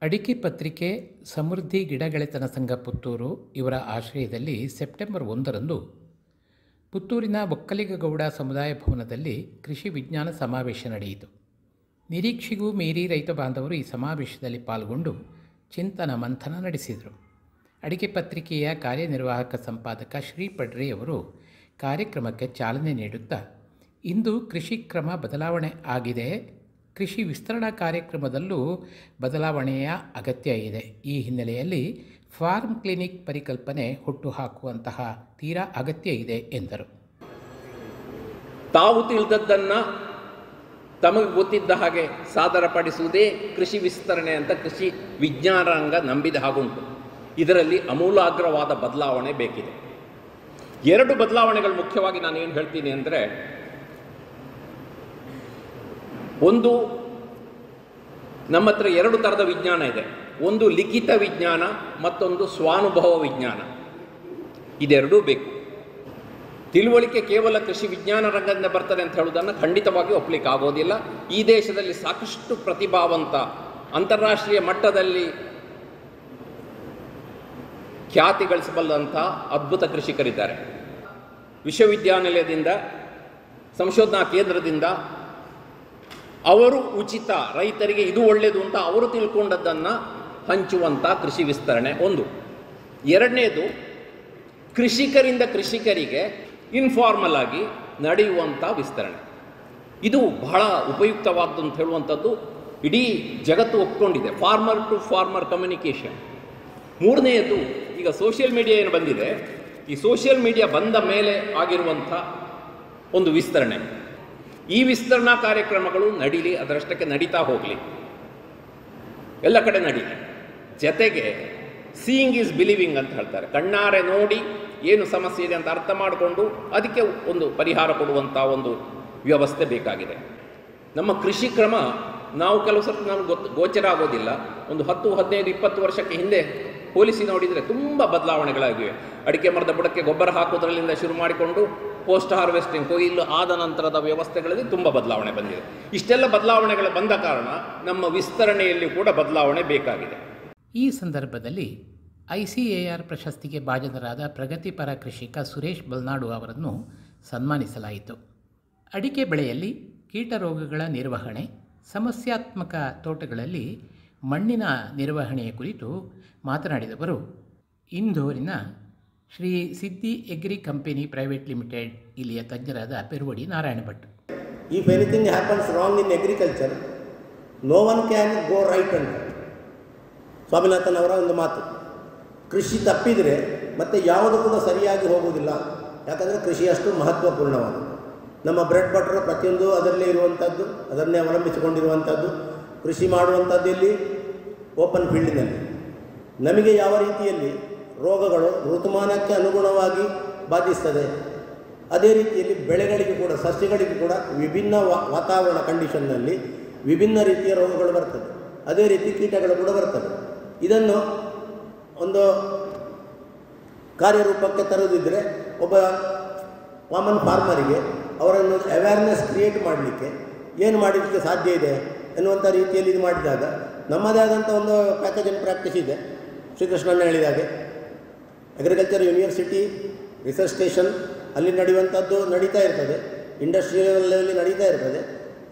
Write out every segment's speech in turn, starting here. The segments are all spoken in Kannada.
ಅಡಿಕೆ ಪತ್ರಿಕೆ ಸಮೃದ್ಧಿ ಗಿಡಗೆಳೆತನ ಸಂಘ ಪುತ್ತೂರು ಇವರ ಆಶ್ರಯದಲ್ಲಿ ಸೆಪ್ಟೆಂಬರ್ 1ರಂದು ಪುತ್ತೂರಿನ ಒಕ್ಕಲಿಗಗೌಡ ಸಮುದಾಯ ಭವನದಲ್ಲಿ ಕೃಷಿ ವಿಜ್ಞಾನ ಸಮಾವೇಶ ನಡೆಯಿತು. ನಿರೀಕ್ಷೆಗೂ ಮೀರಿ ರೈತ ಬಾಂಧವರು ಈ ಸಮಾವೇಶದಲ್ಲಿ ಪಾಲ್ಗೊಂಡು ಚಿಂತನ ಮಂಥನ ನಡೆಸಿದರು. ಅಡಿಕೆ ಪತ್ರಿಕೆಯ ಕಾರ್ಯನಿರ್ವಾಹಕ ಸಂಪಾದಕ ಶ್ರೀ ಪಡ್ರೆ ಅವರು ಕಾರ್ಯಕ್ರಮಕ್ಕೆ ಚಾಲನೆ ನೀಡುತ್ತಾ, ಇಂದು ಕೃಷಿ ಕ್ರಮ ಬದಲಾವಣೆ ಆಗಿದೆ, ಕೃಷಿ ವಿಸ್ತರಣಾ ಕಾರ್ಯಕ್ರಮದಲ್ಲೂ ಬದಲಾವಣೆಯ ಅಗತ್ಯ ಇದೆ. ಈ ಹಿನ್ನೆಲೆಯಲ್ಲಿ ಫಾರ್ಮ್ ಕ್ಲಿನಿಕ್ ಪರಿಕಲ್ಪನೆ ಹುಟ್ಟುಹಾಕುವಂತಹ ತೀರಾ ಅಗತ್ಯ ಇದೆ ಎಂದರು. ತಾವು ತಿಳಿದದ್ದನ್ನು ತಮಗೆ ಗೊತ್ತಿದ್ದ ಹಾಗೆ ಸಾದರಪಡಿಸುವುದೇ ಕೃಷಿ ವಿಸ್ತರಣೆ ಅಂತ ಕೃಷಿ ವಿಜ್ಞಾನ ರಂಗ ನಂಬಿದ ಹಾಗುಂಟು. ಇದರಲ್ಲಿ ಅಮೂಲಾಗ್ರವಾದ ಬದಲಾವಣೆ ಬೇಕಿದೆ. ಎರಡು ಬದಲಾವಣೆಗಳು ಮುಖ್ಯವಾಗಿ ನಾನು ಏನು ಹೇಳ್ತೀನಿ ಅಂದರೆ, ಒಂದು, ನಮ್ಮ ಹತ್ರ ಎರಡು ಥರದ ವಿಜ್ಞಾನ ಇದೆ. ಒಂದು ಲಿಖಿತ ವಿಜ್ಞಾನ, ಮತ್ತೊಂದು ಸ್ವಾನುಭವ ವಿಜ್ಞಾನ. ಇದೆರಡೂ ಬೇಕು. ತಿಳುವಳಿಕೆ ಕೇವಲ ಕೃಷಿ ವಿಜ್ಞಾನ ರಂಗದಿಂದ ಬರ್ತದೆ ಅಂತ ಹೇಳುವುದನ್ನು ಖಂಡಿತವಾಗಿ ಒಪ್ಪಲಿಕ್ಕೆ ಆಗೋದಿಲ್ಲ. ಈ ದೇಶದಲ್ಲಿ ಸಾಕಷ್ಟು ಪ್ರತಿಭಾವಂತ, ಅಂತಾರಾಷ್ಟ್ರೀಯ ಮಟ್ಟದಲ್ಲಿ ಖ್ಯಾತಿ ಗಳಿಸಬಲ್ಲಂಥ ಅದ್ಭುತ ಕೃಷಿಕರಿದ್ದಾರೆ. ವಿಶ್ವವಿದ್ಯಾನಿಲಯದಿಂದ, ಸಂಶೋಧನಾ ಕೇಂದ್ರದಿಂದ ಅವರು ಉಚಿತ, ರೈತರಿಗೆ ಇದು ಒಳ್ಳೆಯದು ಅಂತ ಅವರು ತಿಳ್ಕೊಂಡದ್ದನ್ನು ಹಂಚುವಂಥ ಕೃಷಿ ವಿಸ್ತರಣೆ ಒಂದು. ಎರಡನೇದು, ಕೃಷಿಕರಿಂದ ಕೃಷಿಕರಿಗೆ ಇನ್ಫಾರ್ಮಲ್ ಆಗಿ ನಡೆಯುವಂಥ ವಿಸ್ತರಣೆ. ಇದು ಬಹಳ ಉಪಯುಕ್ತವಾದ್ದು ಅಂತ ಹೇಳುವಂಥದ್ದು ಇಡೀ ಜಗತ್ತು ಒಪ್ಕೊಂಡಿದೆ. Farmer to farmer communication. ಮೂರನೆಯದು, ಈಗ ಸೋಷಿಯಲ್ ಮೀಡಿಯಾ ಏನು ಬಂದಿದೆ, ಈ ಸೋಷಿಯಲ್ ಮೀಡಿಯಾ ಬಂದ ಮೇಲೆ ಆಗಿರುವಂಥ ಒಂದು ವಿಸ್ತರಣೆ. ಈ ವಿಸ್ತರಣಾ ಕಾರ್ಯಕ್ರಮಗಳು ನಡೀಲಿ, ಅದರಷ್ಟಕ್ಕೆ ನಡೀತಾ ಹೋಗಲಿ, ಎಲ್ಲ ಕಡೆ ನಡೀಲಿ. ಜೊತೆಗೆ ಸೀಯಿಂಗ್ ಈಸ್ ಬಿಲೀವಿಂಗ್ ಅಂತ ಹೇಳ್ತಾರೆ. ಕಣ್ಣಾರೆ ನೋಡಿ ಏನು ಸಮಸ್ಯೆ ಇದೆ ಅಂತ ಅರ್ಥ ಮಾಡಿಕೊಂಡು ಅದಕ್ಕೆ ಒಂದು ಪರಿಹಾರ ಕೊಡುವಂಥ ಒಂದು ವ್ಯವಸ್ಥೆ ಬೇಕಾಗಿದೆ. ನಮ್ಮ ಕೃಷಿ ಕ್ರಮ ನಾವು ಕೆಲವು ಸರ್ತಿ ನಮ್ಗೆ ಗೋಚರ ಆಗೋದಿಲ್ಲ. ಒಂದು 10, 15, 20 ವರ್ಷಕ್ಕೆ ಹಿಂದೆ ಹೋಲಿಸಿ ನೋಡಿದರೆ ತುಂಬ ಬದಲಾವಣೆಗಳಾಗಿವೆ. ಅಡಿಕೆ ಮರದ ಬುಡಕ್ಕೆ ಗೊಬ್ಬರ ಹಾಕೋದ್ರಲ್ಲಿಂದ ಶುರು ಮಾಡಿಕೊಂಡು ಪೋಸ್ಟ್ ಹಾರ್ವೆಸ್ಟಿಂಗ್, ಕೊಯ್ಲು ಆದ ನಂತರದ ವ್ಯವಸ್ಥೆಗಳಲ್ಲಿ ತುಂಬ ಬದಲಾವಣೆ ಬಂದಿದೆ. ಇಷ್ಟೆಲ್ಲ ಬದಲಾವಣೆಗಳು ಬಂದ ಕಾರಣ ನಮ್ಮ ವಿಸ್ತರಣೆಯಲ್ಲಿ ಕೂಡ ಬದಲಾವಣೆ ಬೇಕಾಗಿದೆ. ಈ ಸಂದರ್ಭದಲ್ಲಿ ICAR ಪ್ರಶಸ್ತಿಗೆ ಭಾಜನರಾದ ಪ್ರಗತಿಪರ ಕೃಷಿಕ ಸುರೇಶ್ ಬಲ್ನಾಡು ಅವರನ್ನು ಸನ್ಮಾನಿಸಲಾಯಿತು. ಅಡಿಕೆ ಬೆಳೆಯಲ್ಲಿ ಕೀಟ ರೋಗಗಳ ನಿರ್ವಹಣೆ, ಸಮಸ್ಯಾತ್ಮಕ ತೋಟಗಳಲ್ಲಿ ಮಣ್ಣಿನ ನಿರ್ವಹಣೆಯ ಕುರಿತು ಮಾತನಾಡಿದವರು ಇಂದೋರಿನ Shri Siddhi agri company private limited ಇಲ್ಲಿಯ ತಜ್ಞರಾದ Peruvadi Narayana Bhat. If anything happens wrong in agriculture, no one can go right ಅಂತ ಸ್ವಾಮಿನಾಥನ್ ಅವರ ಒಂದು ಮಾತು. ಕೃಷಿ ತಪ್ಪಿದರೆ ಮತ್ತೆ ಯಾವುದು ಕೂಡ ಸರಿಯಾಗಿ ಹೋಗುವುದಿಲ್ಲ. ಯಾಕಂದರೆ ಕೃಷಿ ಅಷ್ಟು ಮಹತ್ವಪೂರ್ಣವಾದದ್ದು. ನಮ್ಮ ಬ್ರೆಡ್ ಬಟರ್ ಪ್ರತಿಯೊಂದು ಅದರಲ್ಲೇ ಇರುವಂಥದ್ದು, ಅದನ್ನೇ ಅವಲಂಬಿಸಿಕೊಂಡಿರುವಂಥದ್ದು. ಕೃಷಿ ಮಾಡುವಂಥದ್ದು ಇಲ್ಲಿ ಓಪನ್ ಫೀಲ್ಡಿನಲ್ಲಿ. ನಮಗೆ ಯಾವ ರೀತಿಯಲ್ಲಿ ರೋಗಗಳು ಋತುಮಾನಕ್ಕೆ ಅನುಗುಣವಾಗಿ ಬಾಧಿಸ್ತದೆ, ಅದೇ ರೀತಿಯಲ್ಲಿ ಬೆಳೆಗಳಿಗೆ ಕೂಡ, ಸಸ್ಯಗಳಿಗೆ ಕೂಡ ವಿಭಿನ್ನ ವಾತಾವರಣ ಕಂಡೀಷನ್ನಲ್ಲಿ ವಿಭಿನ್ನ ರೀತಿಯ ರೋಗಗಳು ಬರ್ತದೆ. ಅದೇ ರೀತಿ ಕೀಟಗಳು ಕೂಡ ಬರ್ತದೆ. ಇದನ್ನು ಒಂದು ಕಾರ್ಯರೂಪಕ್ಕೆ ತರುವುದಿದ್ದರೆ ಒಬ್ಬ ಕಾಮನ್ ಫಾರ್ಮರಿಗೆ ಅವರನ್ನು ಅವೇರ್ನೆಸ್ ಕ್ರಿಯೇಟ್ ಮಾಡಲಿಕ್ಕೆ ಏನು ಮಾಡಲಿಕ್ಕೆ ಸಾಧ್ಯ ಇದೆ ಎನ್ನುವಂಥ ರೀತಿಯಲ್ಲಿ ಇದು ಮಾಡಿದಾಗ ನಮ್ಮದೇ ಆದಂಥ ಒಂದು ಪ್ಯಾಕೇಜ್ ಆ್ಯಂಡ್ ಪ್ರಾಕ್ಟೀಸ್ ಇದೆ. ಶ್ರೀಕೃಷ್ಣಣ್ಣ ಹೇಳಿದಾಗೆ ಅಗ್ರಿಕಲ್ಚರ್ ಯೂನಿವರ್ಸಿಟಿ ರಿಸರ್ಚ್ ಸ್ಟೇಷನ್ ಅಲ್ಲಿ ನಡೆಯುವಂಥದ್ದು ನಡೀತಾ ಇರ್ತದೆ, ಇಂಡಸ್ಟ್ರಿಯಲ್ ಲೆವೆಲ್ಲಿ ನಡೀತಾ ಇರ್ತದೆ.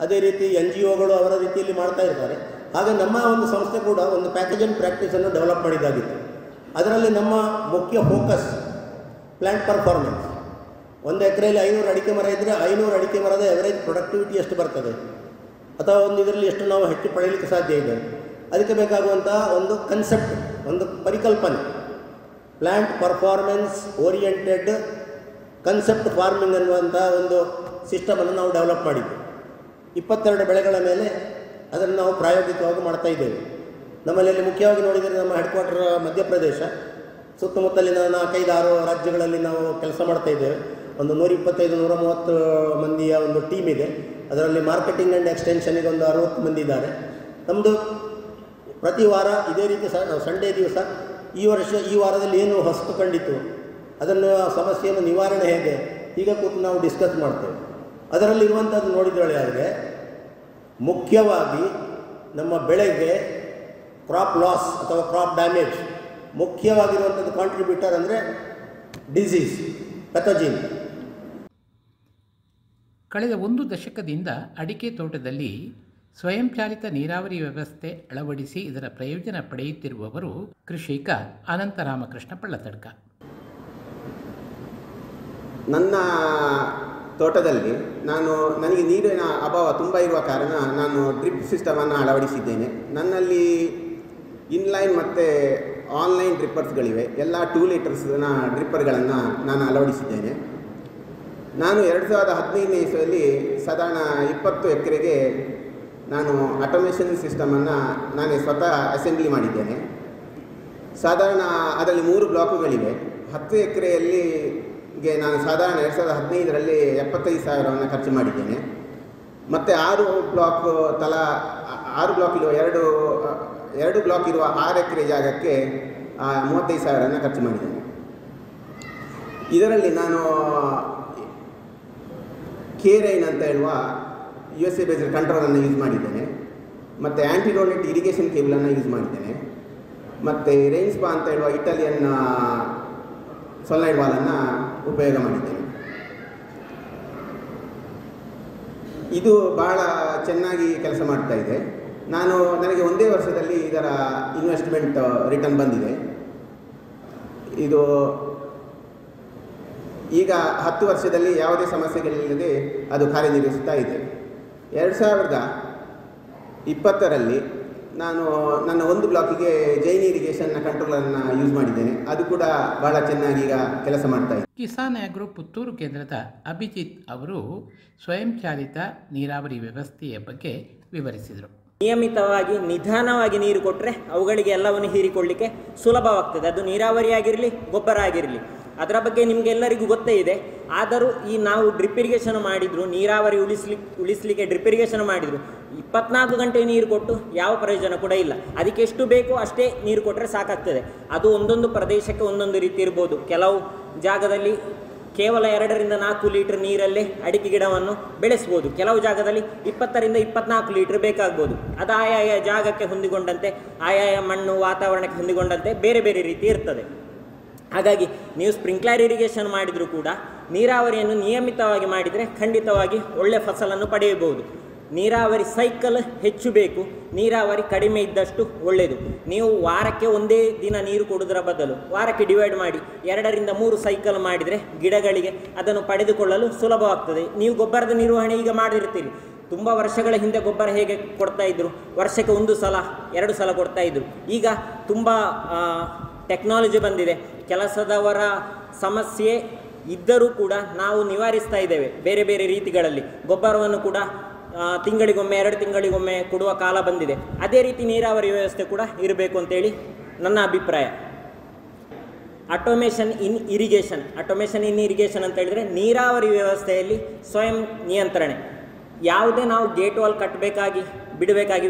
ಅದೇ ರೀತಿ NGOಗಳು ಅವರ ರೀತಿಯಲ್ಲಿ ಮಾಡ್ತಾ ಇರ್ತಾರೆ. ಹಾಗೆ ನಮ್ಮ ಒಂದು ಸಂಸ್ಥೆ ಕೂಡ ಒಂದು ಪ್ಯಾಕೇಜ್ ಆ್ಯಂಡ್ ಪ್ರಾಕ್ಟೀಸನ್ನು ಡೆವಲಪ್ ಮಾಡಿದ್ದಾಗಿತ್ತು. ಅದರಲ್ಲಿ ನಮ್ಮ ಮುಖ್ಯ ಫೋಕಸ್ ಪ್ಲ್ಯಾಂಟ್ ಪರ್ಫಾರ್ಮೆನ್ಸ್. 1 ಎಕರೆಯಲ್ಲಿ 500 ಅಡಿಕೆ ಮರ ಇದ್ದರೆ 500 ಅಡಿಕೆ ಮರದ ಎವರೇಜ್ ಪ್ರೊಡಕ್ಟಿವಿಟಿ ಎಷ್ಟು ಬರ್ತದೆ, ಅಥವಾ ಒಂದು ಇದರಲ್ಲಿ ಎಷ್ಟು ನಾವು ಹೆಚ್ಚು ಪಡೆಯಲಿಕ್ಕೆ ಸಾಧ್ಯ ಇದೆ, ಅದಕ್ಕೆ ಬೇಕಾಗುವಂಥ ಒಂದು ಕನ್ಸೆಪ್ಟ್, ಒಂದು ಪರಿಕಲ್ಪನೆ, plant performance oriented concept farming ಅನ್ನುವಂಥ ಒಂದು ಸಿಸ್ಟಮನ್ನು ನಾವು ಡೆವಲಪ್ ಮಾಡಿದ್ವಿ. 22 ಬೆಳೆಗಳ ಮೇಲೆ ಅದನ್ನು ನಾವು ಪ್ರಾಯೋಗಿಕವಾಗಿ ಮಾಡ್ತಾ ಇದ್ದೇವೆ. ನಮ್ಮಲ್ಲಿ ಮುಖ್ಯವಾಗಿ ನೋಡಿದರೆ ನಮ್ಮ ಹೆಡ್ ಕ್ವಾರ್ಟರ್ ಮಧ್ಯಪ್ರದೇಶ, ಸುತ್ತಮುತ್ತಲಿನ 4-5-6 ರಾಜ್ಯಗಳಲ್ಲಿ ನಾವು ಕೆಲಸ ಮಾಡ್ತಾ ಇದ್ದೇವೆ. ಒಂದು 125-130 ಮಂದಿಯ ಒಂದು ಟೀಮ್ ಇದೆ. ಅದರಲ್ಲಿ ಮಾರ್ಕೆಟಿಂಗ್ ಆ್ಯಂಡ್ ಎಕ್ಸ್ಟೆನ್ಷನಿಗೆ ಒಂದು 60 ಮಂದಿ ಇದ್ದಾರೆ. ನಮ್ಮದು ಪ್ರತಿ ವಾರ ಇದೇ ರೀತಿ ಸಂಡೇ ದಿವಸ ಈ ವಾರದಲ್ಲಿ ಏನು ಹೊಸತು ಕಂಡಿತು, ಅದನ್ನು ಸಮಸ್ಯೆಯನ್ನು ನಿವಾರಣೆ ಹೇಗೆ, ಈಗ ಕೂತು ನಾವು ಡಿಸ್ಕಸ್ ಮಾಡ್ತೇವೆ. ಅದರಲ್ಲಿರುವಂಥದ್ದು ನೋಡಿದ್ರೊಳೆ ಆದರೆ ಮುಖ್ಯವಾಗಿ ನಮ್ಮ ಬೆಳೆಗೆ ಕ್ರಾಪ್ ಲಾಸ್ ಅಥವಾ ಕ್ರಾಪ್ ಡ್ಯಾಮೇಜ್ ಮುಖ್ಯವಾಗಿರುವಂಥದ್ದು ಕಾಂಟ್ರಿಬ್ಯೂಟರ್ ಅಂದರೆ ಡಿಸೀಸ್, ಪೆಥೋಜಿನ್. ಕಳೆದ 1 ದಶಕದಿಂದ ಅಡಿಕೆ ತೋಟದಲ್ಲಿ ಸ್ವಯಂಚಾಲಿತ ನೀರಾವರಿ ವ್ಯವಸ್ಥೆ ಅಳವಡಿಸಿ ಇದರ ಪ್ರಯೋಜನ ಪಡೆಯುತ್ತಿರುವವರು ಕೃಷಿಕ ಅನಂತರಾಮಕೃಷ್ಣ ಪಳ್ಳತಡ್ಕ. ನನ್ನ ತೋಟದಲ್ಲಿ ನನಗೆ ನೀರಿನ ಅಭಾವ ತುಂಬ ಇರುವ ಕಾರಣ ನಾನು ಡ್ರಿಪ್ ಸಿಸ್ಟಮನ್ನು ಅಳವಡಿಸಿದ್ದೇನೆ. ನನ್ನಲ್ಲಿ ಇನ್ಲೈನ್ ಮತ್ತು ಆನ್ಲೈನ್ ಡ್ರಿಪ್ಪರ್ಸ್ಗಳಿವೆ. ಎಲ್ಲ 2 ಲೀಟರ್ಸ್ನ ಡ್ರಿಪ್ಪರ್ಗಳನ್ನು ನಾನು ಅಳವಡಿಸಿದ್ದೇನೆ. ನಾನು 2015ನೇ ಇಸವಿಯಲ್ಲಿ ಸಾಧಾರಣ 20 ಎಕರೆಗೆ ನಾನು ಆಟೋಮೇಷನ್ ಸಿಸ್ಟಮನ್ನು ನಾನೇ ಸ್ವತಃ ಅಸೆಂಬ್ಲಿ ಮಾಡಿದ್ದೇನೆ. ಸಾಧಾರಣ ಅದರಲ್ಲಿ 3 ಬ್ಲಾಕುಗಳಿವೆ. 10 ಎಕರೆಯಲ್ಲಿಗೆ ನಾನು ಸಾಧಾರಣ 2015ರಲ್ಲಿ 75,000ವನ್ನು ಖರ್ಚು ಮಾಡಿದ್ದೇನೆ. ಮತ್ತು 6 ಬ್ಲಾಕ್ ತಲಾ 6 ಬ್ಲಾಕ್ ಇರುವ 2 ಬ್ಲಾಕ್ ಇರುವ 6 ಎಕರೆ ಜಾಗಕ್ಕೆ 35,000ವನ್ನು ಖರ್ಚು ಮಾಡಿದ್ದೇನೆ. ಇದರಲ್ಲಿ ನಾನು ಕೇರೈನ್ ಅಂತ ಹೇಳುವ USA ಬೇಸ್ಡ್ ಕಂಟ್ರೋಲನ್ನು ಯೂಸ್ ಮಾಡಿದ್ದೇನೆ. ಮತ್ತು ಆ್ಯಂಟಿರೋನೆಟ್ ಇರಿಗೇಷನ್ ಕೇಬಲನ್ನು ಯೂಸ್ ಮಾಡಿದ್ದೇನೆ. ಮತ್ತು ರೈನ್ಸ್ಪಾ ಅಂತ ಹೇಳುವ ಇಟಾಲಿಯನ್ ಸೊಲೈಡ್ ವಾಲನ್ನು ಉಪಯೋಗ ಮಾಡಿದ್ದೇನೆ. ಇದು ಬಹಳ ಚೆನ್ನಾಗಿ ಕೆಲಸ ಮಾಡ್ತಾ ಇದೆ. ನನಗೆ ಒಂದೇ ವರ್ಷದಲ್ಲಿ ಇದರ ಇನ್ವೆಸ್ಟ್ಮೆಂಟ್ ರಿಟರ್ನ್ ಬಂದಿದೆ. ಇದು ಈಗ 10 ವರ್ಷದಲ್ಲಿ ಯಾವುದೇ ಸಮಸ್ಯೆಗಳಿಲ್ಲದೆ ಅದು ಕಾರ್ಯನಿರ್ವಹಿಸ್ತಾ ಇದೆ. 2020ರಲ್ಲಿ ನಾನು ನನ್ನ 1 ಬ್ಲಾಕಿಗೆ ಜೈನ್ ಇರಿಗೇಷನ್ನ ಕಂಟ್ರೋಲನ್ನು ಯೂಸ್ ಮಾಡಿದ್ದೇನೆ. ಅದು ಕೂಡ ಬಹಳ ಚೆನ್ನಾಗಿ ಈಗ ಕೆಲಸ ಮಾಡ್ತಾ ಇದೆ. ಕಿಸಾನ್ ಆಗ್ರೋ ಪುತ್ತೂರು ಕೇಂದ್ರದ ಅಭಿಜಿತ್ ಅವರು ಸ್ವಯಂಚಾಲಿತ ನೀರಾವರಿ ವ್ಯವಸ್ಥೆಯ ಬಗ್ಗೆ ವಿವರಿಸಿದರು. ನಿಯಮಿತವಾಗಿ ನಿಧಾನವಾಗಿ ನೀರು ಕೊಟ್ಟರೆ ಅವುಗಳಿಗೆ ಎಲ್ಲವನ್ನು ಹೀರಿಕೊಳ್ಳಲಿಕ್ಕೆ ಸುಲಭವಾಗ್ತದೆ. ಅದು ನೀರಾವರಿ ಆಗಿರಲಿ, ಗೊಬ್ಬರ ಆಗಿರಲಿ. ಅದರ ಬಗ್ಗೆ ನಿಮಗೆಲ್ಲರಿಗೂ ಗೊತ್ತೇ ಇದೆ. ಆದರೂ ನಾವು ಡ್ರಿಪ್ ಇರಿಗೇಷನ್ ಮಾಡಿದ್ರು, ನೀರಾವರಿ ಉಳಿಸಲಿಕ್ಕೆ ಡ್ರಿಪ್ ಇರಿಗೇಷನ್ ಮಾಡಿದ್ರು, 24 ಗಂಟೆ ನೀರು ಕೊಟ್ಟು ಯಾವ ಪ್ರಯೋಜನ ಕೂಡ ಇಲ್ಲ. ಅದಕ್ಕೆ ಎಷ್ಟು ಬೇಕೋ ಅಷ್ಟೇ ನೀರು ಕೊಟ್ಟರೆ ಸಾಕಾಗ್ತದೆ. ಅದು ಒಂದೊಂದು ಪ್ರದೇಶಕ್ಕೆ ಒಂದೊಂದು ರೀತಿ ಇರ್ಬೋದು. ಕೆಲವು ಜಾಗದಲ್ಲಿ ಕೇವಲ 2 ರಿಂದ 4 ಲೀಟರ್ ನೀರಲ್ಲೇ ಅಡಿಕೆ ಗಿಡವನ್ನು ಬೆಳೆಸ್ಬೋದು. ಕೆಲವು ಜಾಗದಲ್ಲಿ 20 ರಿಂದ 24 ಲೀಟರ್ ಬೇಕಾಗ್ಬೋದು. ಅದು ಆಯಾಯ ಜಾಗಕ್ಕೆ ಹೊಂದಿಕೊಂಡಂತೆ, ಆಯಾಯ ಮಣ್ಣು ವಾತಾವರಣಕ್ಕೆ ಹೊಂದಿಕೊಂಡಂತೆ ಬೇರೆ ಬೇರೆ ರೀತಿ ಇರ್ತದೆ. ಹಾಗಾಗಿ ನೀವು ಸ್ಪ್ರಿಂಕ್ಲರ್ ಇರಿಗೇಷನ್ ಮಾಡಿದರೂ ಕೂಡ ನೀರಾವರಿಯನ್ನು ನಿಯಮಿತವಾಗಿ ಮಾಡಿದರೆ ಖಂಡಿತವಾಗಿ ಒಳ್ಳೆಯ ಫಸಲನ್ನು ಪಡೆಯಬಹುದು. ನೀರಾವರಿ ಸೈಕಲ್ ಹೆಚ್ಚು ಬೇಕು, ನೀರಾವರಿ ಕಡಿಮೆ ಇದ್ದಷ್ಟು ಒಳ್ಳೆಯದು. ನೀವು ವಾರಕ್ಕೆ ಒಂದೇ ದಿನ ನೀರು ಕೊಡುವುದರ ಬದಲು ವಾರಕ್ಕೆ ಡಿವೈಡ್ ಮಾಡಿ 2 ರಿಂದ 3 ಸೈಕಲ್ ಮಾಡಿದರೆ ಗಿಡಗಳಿಗೆ ಅದನ್ನು ಪಡೆದುಕೊಳ್ಳಲು ಸುಲಭವಾಗ್ತದೆ. ನೀವು ಗೊಬ್ಬರದ ನಿರ್ವಹಣೆ ಈಗ ಮಾಡಿರ್ತೀರಿ. ತುಂಬ ವರ್ಷಗಳ ಹಿಂದೆ ಗೊಬ್ಬರ ಹೇಗೆ ಕೊಡ್ತಾ ಇದ್ರು? ವರ್ಷಕ್ಕೆ 1 ಸಲ 2 ಸಲ ಕೊಡ್ತಾ ಇದ್ರು. ಈಗ ತುಂಬ ಟೆಕ್ನಾಲಜಿ ಬಂದಿದೆ. ಕೆಲಸದವರ ಸಮಸ್ಯೆ ಇದ್ದರೂ ಕೂಡ ನಾವು ನಿವಾರಿಸ್ತಾ ಇದ್ದೇವೆ ಬೇರೆ ಬೇರೆ ರೀತಿಗಳಲ್ಲಿ. ಗೊಬ್ಬರವನ್ನು ಕೂಡ ತಿಂಗಳಿಗೊಮ್ಮೆ 2 ತಿಂಗಳಿಗೊಮ್ಮೆ ಕೊಡುವ ಕಾಲ ಬಂದಿದೆ. ಅದೇ ರೀತಿ ನೀರಾವರಿ ವ್ಯವಸ್ಥೆ ಕೂಡ ಇರಬೇಕು ಅಂತೇಳಿ ನನ್ನ ಅಭಿಪ್ರಾಯ. ಆಟೋಮೇಷನ್ ಇನ್ ಇರಿಗೇಷನ್ ಅಂತ ಹೇಳಿದರೆ ನೀರಾವರಿ ವ್ಯವಸ್ಥೆಯಲ್ಲಿ ಸ್ವಯಂ ನಿಯಂತ್ರಣೆ. ಯಾವುದೇ ನಾವು ಗೇಟ್ ವಾಲ್ ಬಿಡಬೇಕಾಗಿ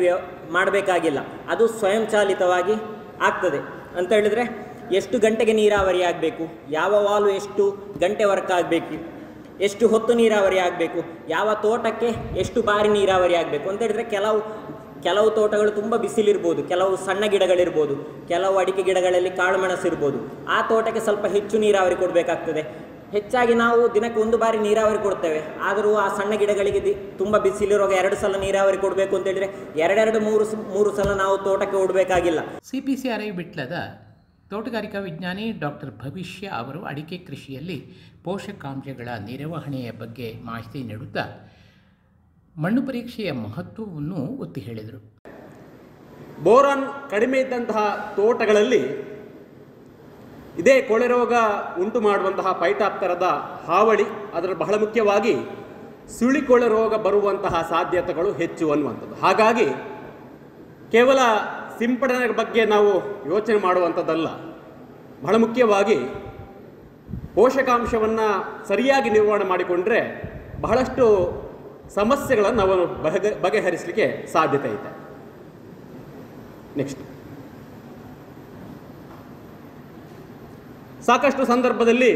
ಮಾಡಬೇಕಾಗಿಲ್ಲ. ಅದು ಸ್ವಯಂಚಾಲಿತವಾಗಿ ಆಗ್ತದೆ ಅಂತ ಹೇಳಿದರೆ ಎಷ್ಟು ಗಂಟೆಗೆ ನೀರಾವರಿ ಆಗಬೇಕು, ಯಾವ ವಾಲ್ವ್ ಎಷ್ಟು ಗಂಟೆ ವರ್ಕ್ ಆಗಬೇಕು, ಎಷ್ಟು ಹೊತ್ತು ನೀರಾವರಿ ಆಗಬೇಕು, ಯಾವ ತೋಟಕ್ಕೆ ಎಷ್ಟು ಬಾರಿ ನೀರಾವರಿ ಆಗಬೇಕು ಅಂತ ಹೇಳಿದರೆ ಕೆಲವು ತೋಟಗಳು ತುಂಬ ಬಿಸಿಲಿರ್ಬೋದು, ಕೆಲವು ಸಣ್ಣ ಗಿಡಗಳಿರ್ಬೋದು, ಕೆಲವು ಅಡಿಕೆ ಗಿಡಗಳಲ್ಲಿ ಕಾಳು ಮೆಣಸು ಇರ್ಬೋದು. ಆ ತೋಟಕ್ಕೆ ಸ್ವಲ್ಪ ಹೆಚ್ಚು ನೀರಾವರಿ ಕೊಡಬೇಕಾಗ್ತದೆ. ಹೆಚ್ಚಾಗಿ ನಾವು ದಿನಕ್ಕೆ 1 ಬಾರಿ ನೀರಾವರಿ ಕೊಡ್ತೇವೆ. ಆದರೂ ಆ ಸಣ್ಣ ಗಿಡಗಳಿಗೆ ತುಂಬ ಬಿಸಿಲಿರುವಾಗ 2 ಸಲ ನೀರಾವರಿ ಕೊಡಬೇಕು ಅಂತ ಹೇಳಿದರೆ 2-3 ಸಲ ನಾವು ತೋಟಕ್ಕೆ ಓಡಬೇಕಾಗಿಲ್ಲ. CPCRI ಬಿಟ್ಲದ ತೋಟಗಾರಿಕಾ ವಿಜ್ಞಾನಿ ಡಾಕ್ಟರ್ ಭವಿಷ್ಯ ಅವರು ಅಡಿಕೆ ಕೃಷಿಯಲ್ಲಿ ಪೋಷಕಾಂಶಗಳ ನಿರ್ವಹಣೆಯ ಬಗ್ಗೆ ಮಾಹಿತಿ ನೀಡುತ್ತಾ ಮಣ್ಣು ಪರೀಕ್ಷೆಯ ಮಹತ್ವವನ್ನು ಒತ್ತಿ ಹೇಳಿದರು. ಬೋರಾನ್ ಕಡಿಮೆ ಇದ್ದಂತಹ ತೋಟಗಳಲ್ಲಿ ಇದೇ ಕೊಳೆ ರೋಗ ಉಂಟು ಮಾಡುವಂತಹ ಪೈಟಾಪ್ತರದ ಹಾವಳಿ, ಅದರ ಬಹಳ ಮುಖ್ಯವಾಗಿ ಸುಳಿಕೊಳೆ ರೋಗ ಬರುವಂತಹ ಸಾಧ್ಯತೆಗಳು ಹೆಚ್ಚು ಅನ್ನುವಂಥದ್ದು. ಹಾಗಾಗಿ ಕೇವಲ ಸಿಂಪಡಣೆ ಬಗ್ಗೆ ನಾವು ಯೋಚನೆ ಮಾಡುವಂಥದ್ದಲ್ಲ, ಬಹಳ ಮುಖ್ಯವಾಗಿ ಪೋಷಕಾಂಶವನ್ನು ಸರಿಯಾಗಿ ನಿರ್ವಹಣೆ ಮಾಡಿಕೊಂಡ್ರೆ ಬಹಳಷ್ಟು ಸಮಸ್ಯೆಗಳನ್ನು ನಾವು ಬಗೆಹರಿಸಲಿಕ್ಕೆ ಸಾಧ್ಯತೆ ಇದೆ. ನೆಕ್ಸ್ಟ್, ಸಾಕಷ್ಟು ಸಂದರ್ಭದಲ್ಲಿ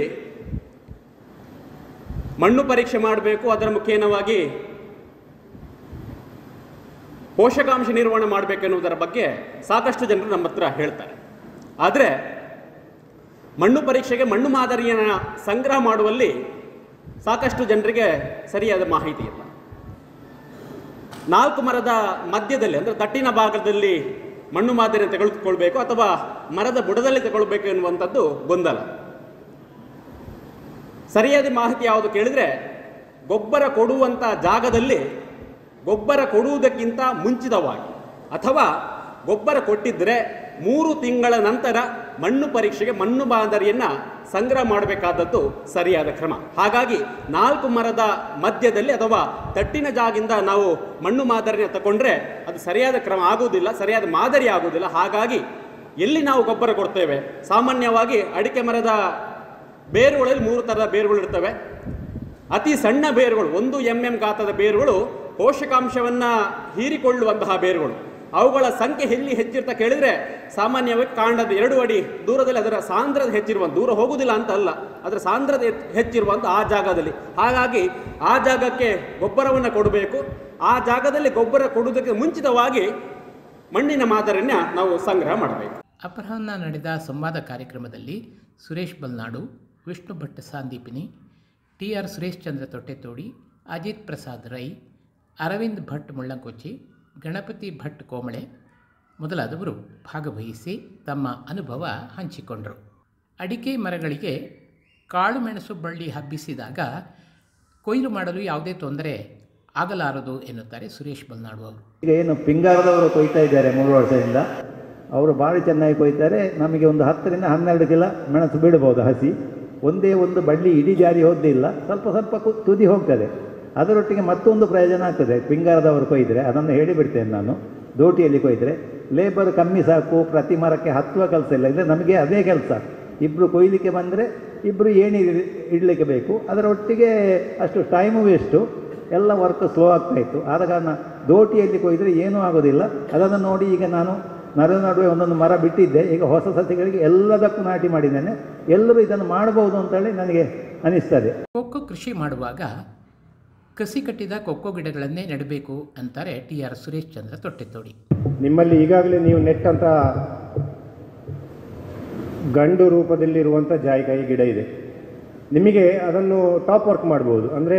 ಮಣ್ಣು ಪರೀಕ್ಷೆ ಮಾಡಬೇಕು. ಅದರ ಮುಖೇನವಾಗಿ ಪೋಷಕಾಂಶ ನಿರ್ವಹಣೆ ಮಾಡಬೇಕೆನ್ನುವುದರ ಬಗ್ಗೆ ಸಾಕಷ್ಟು ಜನರು ನಮ್ಮ ಹತ್ರ ಹೇಳ್ತಾರೆ. ಆದರೆ ಮಣ್ಣು ಪರೀಕ್ಷೆಗೆ ಮಣ್ಣು ಮಾದರಿಯನ್ನು ಸಂಗ್ರಹ ಮಾಡುವಲ್ಲಿ ಸಾಕಷ್ಟು ಜನರಿಗೆ ಸರಿಯಾದ ಮಾಹಿತಿ ಇಲ್ಲ. 4 ಮರದ ಮಧ್ಯದಲ್ಲಿ ಅಂದರೆ ತಟ್ಟಿನ ಭಾಗದಲ್ಲಿ ಮಣ್ಣು ಮಾದರಿಯನ್ನು ತೆಗೆದುಕೊಳ್ಬೇಕು ಅಥವಾ ಮರದ ಬುಡದಲ್ಲಿ ತಗೊಳ್ಬೇಕು ಎನ್ನುವಂಥದ್ದು ಗೊಂದಲ. ಸರಿಯಾದ ಮಾಹಿತಿ ಯಾವುದು ಕೇಳಿದರೆ, ಗೊಬ್ಬರ ಕೊಡುವಂಥ ಜಾಗದಲ್ಲಿ ಗೊಬ್ಬರ ಕೊಡುವುದಕ್ಕಿಂತ ಮುಂಚಿತವಾಗಿ ಅಥವಾ ಗೊಬ್ಬರ ಕೊಟ್ಟಿದ್ದರೆ 3 ತಿಂಗಳ ನಂತರ ಮಣ್ಣು ಪರೀಕ್ಷೆಗೆ ಮಣ್ಣು ಮಾದರಿಯನ್ನು ಸಂಗ್ರಹ ಮಾಡಬೇಕಾದದ್ದು ಸರಿಯಾದ ಕ್ರಮ. ಹಾಗಾಗಿ 4 ಮರದ ಮಧ್ಯದಲ್ಲಿ ಅಥವಾ ತಟ್ಟಿನ ಜಾಗಿಂದ ನಾವು ಮಣ್ಣು ಮಾದರಿಯನ್ನು ತಗೊಂಡ್ರೆ ಅದು ಸರಿಯಾದ ಕ್ರಮ ಆಗುವುದಿಲ್ಲ, ಸರಿಯಾದ ಮಾದರಿ ಆಗುವುದಿಲ್ಲ. ಹಾಗಾಗಿ ಎಲ್ಲಿ ನಾವು ಗೊಬ್ಬರ ಕೊಡ್ತೇವೆ, ಸಾಮಾನ್ಯವಾಗಿ ಅಡಿಕೆ ಮರದ ಬೇರುಗಳಲ್ಲಿ 3 ಥರದ ಬೇರುಗಳು ಇರ್ತವೆ. ಅತಿ ಸಣ್ಣ ಬೇರುಗಳು 1 mm ಗಾತ್ರದ ಬೇರುಗಳು ಪೋಷಕಾಂಶವನ್ನು ಹೀರಿಕೊಳ್ಳುವಂತಹ ಬೇರುಗಳು. ಅವುಗಳ ಸಂಖ್ಯೆ ಎಲ್ಲಿ ಹೆಚ್ಚಿರ್ತಾ ಕೇಳಿದರೆ, ಸಾಮಾನ್ಯವಾಗಿ ಕಾಂಡದ 2 ಅಡಿ ದೂರದಲ್ಲಿ ಅದರ ಸಾಂದ್ರತೆ ಹೆಚ್ಚಿರುವಂಥ, ದೂರ ಹೋಗುವುದಿಲ್ಲ ಅಂತ ಅಲ್ಲ, ಅದರ ಸಾಂದ್ರತೆ ಹೆಚ್ಚಿರುವಂಥ ಆ ಜಾಗದಲ್ಲಿ. ಹಾಗಾಗಿ ಆ ಜಾಗಕ್ಕೆ ಗೊಬ್ಬರವನ್ನು ಕೊಡಬೇಕು. ಆ ಜಾಗದಲ್ಲಿ ಗೊಬ್ಬರ ಕೊಡುವುದಕ್ಕೆ ಮುಂಚಿತವಾಗಿ ಮಣ್ಣಿನ ಮಾದರಿಯನ್ನು ನಾವು ಸಂಗ್ರಹ ಮಾಡಬೇಕು. ಅಪರಾಹ್ನ ನಡೆದ ಸಂವಾದ ಕಾರ್ಯಕ್ರಮದಲ್ಲಿ ಸುರೇಶ್ ಬಲ್ನಾಡು, ವಿಷ್ಣು ಭಟ್ ಸಾಂದೀಪಿನಿ, TR ಸುರೇಶ್ ಚಂದ್ರ ತೊಟ್ಟೆತೋಡಿ, ಅಜಿತ್ ಪ್ರಸಾದ್ ರೈ, ಅರವಿಂದ್ ಭಟ್ ಮುಳ್ಳಂಕೊಚ್ಚಿ, ಗಣಪತಿ ಭಟ್ ಕೋಮಳೆ ಮೊದಲಾದವರು ಭಾಗವಹಿಸಿ ತಮ್ಮ ಅನುಭವ ಹಂಚಿಕೊಂಡರು. ಅಡಿಕೆ ಮರಗಳಿಗೆ ಕಾಳುಮೆಣಸು ಬಳ್ಳಿ ಹಬ್ಬಿಸಿದಾಗ ಕೊಯ್ಲು ಮಾಡಲು ಯಾವುದೇ ತೊಂದರೆ ಆಗಲಾರದು ಎನ್ನುತ್ತಾರೆ ಸುರೇಶ್ ಬಲ್ನಾಡು ಅವರು. ಈಗ ಏನು ಪಿಂಗಾರದವರು ಕೊಯ್ತಾ ಇದ್ದಾರೆ 3 ವರ್ಷದಿಂದ, ಅವರು ಭಾಳ ಚೆನ್ನಾಗಿ ಕೊಯ್ತಾರೆ. ನಮಗೆ ಒಂದು 10 ರಿಂದ 12 ಕಿಲೋ ಮೆಣಸು ಬಿಡಬಹುದು ಹಸಿ. ಒಂದೇ ಒಂದು ಬಳ್ಳಿ ಇಡೀ ಜಾರಿ ಹೋಗಲಿಲ್ಲ, ಸ್ವಲ್ಪ ತುದಿ ಹೋಗ್ತದೆ. ಅದರೊಟ್ಟಿಗೆ ಮತ್ತೊಂದು ಪ್ರಯೋಜನ ಆಗ್ತದೆ. ಪಿಂಗಾರದವರು ಕೊಯ್ದರೆ, ಅದನ್ನು ಹೇಳಿಬಿಡ್ತೇನೆ ನಾನು, ದೋಟಿಯಲ್ಲಿ ಕೊಯ್ದರೆ ಲೇಬರ್ ಕಮ್ಮಿ ಸಾಕು, ಪ್ರತಿ ಮರಕ್ಕೆ ಹತ್ತುವ ಕೆಲಸ ಇಲ್ಲ. ಇಲ್ಲ, ನಮಗೆ ಅದೇ ಕೆಲಸ. 2 ಕೊಯ್ಲಿಕ್ಕೆ ಬಂದರೆ 2 ಏಣಿ ಇಡಲಿಕ್ಕೆ ಬೇಕು. ಅದರೊಟ್ಟಿಗೆ ಅಷ್ಟು ಟೈಮು ವೇಸ್ಟು, ಎಲ್ಲ ವರ್ಕ್ ಸ್ಲೋ ಆಗ್ತಾಯಿತ್ತು. ಆದ ಕಾರಣ ದೋಟಿಯಲ್ಲಿ ಕೊಯ್ದರೆ ಏನೂ ಆಗೋದಿಲ್ಲ. ಅದನ್ನು ನೋಡಿ ಈಗ ನಾನು ನಡುವೆ ಒಂದೊಂದು ಮರ ಬಿಟ್ಟಿದ್ದೆ. ಈಗ ಹೊಸ ಸಸಿಗಳಿಗೆ ಎಲ್ಲದಕ್ಕೂ ನಾಟಿ ಮಾಡಿದ್ದೇನೆ. ಎಲ್ಲರೂ ಇದನ್ನು ಮಾಡಬಹುದು ಅಂತೇಳಿ ನನಗೆ ಅನಿಸ್ತದೆ. ಕೊಕ್ಕೋ ಕೃಷಿ ಮಾಡುವಾಗ ಕಸಿ ಕಟ್ಟಿದ ಕೊಕ್ಕೋ ಗಿಡಗಳನ್ನೇ ನೆಡಬೇಕು ಅಂತಾರೆ TR ಸುರೇಶ್ ಚಂದ್ರ ತೊಟ್ಟೆತೋಡಿ. ನಿಮ್ಮಲ್ಲಿ ಈಗಾಗಲೇ ನೀವು ನೆಟ್ಟಂಥ ಗಂಡು ರೂಪದಲ್ಲಿರುವಂಥ ಜಾಯಿಕಾಯಿ ಗಿಡ ಇದೆ. ನಿಮಗೆ ಅದನ್ನು ಟಾಪ್ ವರ್ಕ್ ಮಾಡ್ಬೋದು. ಅಂದರೆ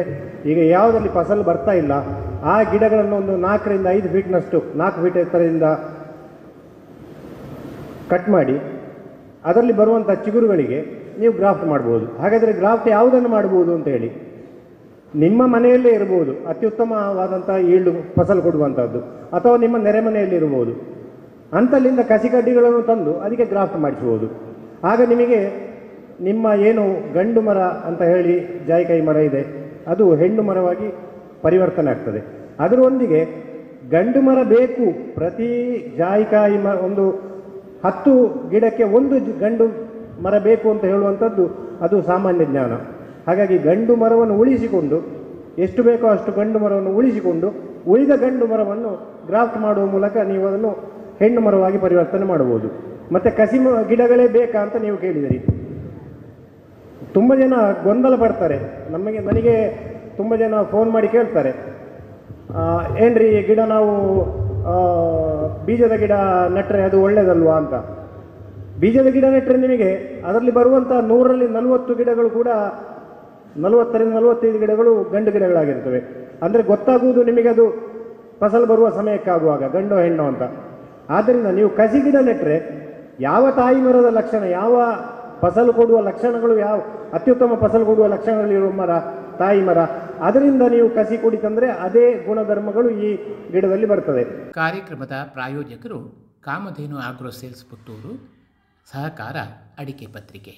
ಈಗ ಯಾವುದರಲ್ಲಿ ಫಸಲು ಬರ್ತಾ ಇಲ್ಲ ಆ ಗಿಡಗಳನ್ನು ಒಂದು 4 ರಿಂದ 5 ಫೀಟ್ನಷ್ಟು 4 ಫೀಟ್ ಎತ್ತರದಿಂದ ಕಟ್ ಮಾಡಿ ಅದರಲ್ಲಿ ಬರುವಂಥ ಚಿಗುರುಗಳಿಗೆ ನೀವು ಗ್ರಾಫ್ಟ್ ಮಾಡ್ಬೋದು. ಹಾಗಾದರೆ ಗ್ರಾಫ್ಟ್ ಯಾವುದನ್ನು ಮಾಡ್ಬೋದು ಅಂತ ಹೇಳಿ, ನಿಮ್ಮ ಮನೆಯಲ್ಲೇ ಇರ್ಬೋದು ಅತ್ಯುತ್ತಮವಾದಂಥ ಈಲ್ಡು ಫಸಲು ಕೊಡುವಂಥದ್ದು, ಅಥವಾ ನಿಮ್ಮ ನೆರೆಮನೆಯಲ್ಲಿರ್ಬೋದು. ಅಂತಲ್ಲಿಂದ ಕಸಿ ಕಡ್ಡಿಗಳನ್ನು ತಂದು ಅದಕ್ಕೆ ಗ್ರಾಫ್ಟ್ ಮಾಡಿಸ್ಬೋದು. ಆಗ ನಿಮಗೆ ನಿಮ್ಮ ಏನು ಗಂಡು ಮರ ಅಂತ ಹೇಳಿ ಜಾಯಿಕಾಯಿ ಮರ ಇದೆ ಅದು ಹೆಣ್ಣು ಮರವಾಗಿ ಪರಿವರ್ತನೆ ಆಗ್ತದೆ. ಅದರೊಂದಿಗೆ ಗಂಡು ಮರ ಬೇಕು. ಪ್ರತಿ ಜಾಯಿಕಾಯಿ ಒಂದು 10 ಗಿಡಕ್ಕೆ 1 ಗಂಡು ಮರ ಬೇಕು ಅಂತ ಹೇಳುವಂಥದ್ದು ಅದು ಸಾಮಾನ್ಯ ಜ್ಞಾನ. ಹಾಗಾಗಿ ಗಂಡು ಮರವನ್ನು ಉಳಿಸಿಕೊಂಡು, ಎಷ್ಟು ಬೇಕೋ ಅಷ್ಟು ಗಂಡು ಮರವನ್ನು ಉಳಿಸಿಕೊಂಡು ಉಳಿದ ಗಂಡು ಮರವನ್ನು ಗ್ರಾಫ್ಟ್ ಮಾಡುವ ಮೂಲಕ ನೀವು ಅದನ್ನು ಹೆಣ್ಣು ಮರವಾಗಿ ಪರಿವರ್ತನೆ ಮಾಡಬಹುದು. ಮತ್ತು ಕಸಿ ಗಿಡಗಳೇ ಬೇಕಾ ಅಂತ ನೀವು ಕೇಳಿದಿರಿ. ತುಂಬ ಜನ ಗೊಂದಲ ಪಡ್ತಾರೆ. ನನಗೆ ತುಂಬ ಜನ ಫೋನ್ ಮಾಡಿ ಕೇಳ್ತಾರೆ, ಏನ್ರಿ ಗಿಡ ನಾವು ಬೀಜದ ಗಿಡ ನೆಟ್ಟರೆ ಅದು ಒಳ್ಳೆಯದಲ್ವಾ ಅಂತ. ಬೀಜದ ಗಿಡ ನೆಟ್ಟರೆ ನಿಮಗೆ ಅದರಲ್ಲಿ ಬರುವಂಥ 100ರಲ್ಲಿ 40 ಗಿಡಗಳು ಕೂಡ 40 ರಿಂದ 45 ಗಿಡಗಳು ಗಂಡು ಗಿಡಗಳಾಗಿರ್ತವೆ. ಅಂದರೆ ಗೊತ್ತಾಗುವುದು ನಿಮಗೆ ಅದು ಫಸಲು ಬರುವ ಸಮಯಕ್ಕಾಗುವಾಗ ಗಂಡು ಹೆಣ್ಣು ಅಂತ. ಆದ್ದರಿಂದ ನೀವು ಕಸಿ ಗಿಡ ನೆಟ್ಟರೆ ಯಾವ ತಾಯಿ ಮರದ ಲಕ್ಷಣ, ಯಾವ ಫಸಲು ಕೊಡುವ ಲಕ್ಷಣಗಳು, ಯಾವ ಅತ್ಯುತ್ತಮ ಫಸಲು ಕೊಡುವ ಲಕ್ಷಣಗಳಿರುವ ಮರ ತಾಯಿ ಮರ, ಅದರಿಂದ ನೀವು ಕಸಿ ಕುಡಿತಂದರೆ ಅದೇ ಗುಣಧರ್ಮಗಳು ಈ ಗಿಡದಲ್ಲಿ ಬರ್ತದೆ. ಕಾರ್ಯಕ್ರಮದ ಪ್ರಾಯೋಜಕರು ಕಾಮಧೇನು ಆಗ್ರೋ ಸೇಲ್ಸ್ ಪುತ್ತೂರು, ಸಹಕಾರ ಅಡಿಕೆ ಪತ್ರಿಕೆ.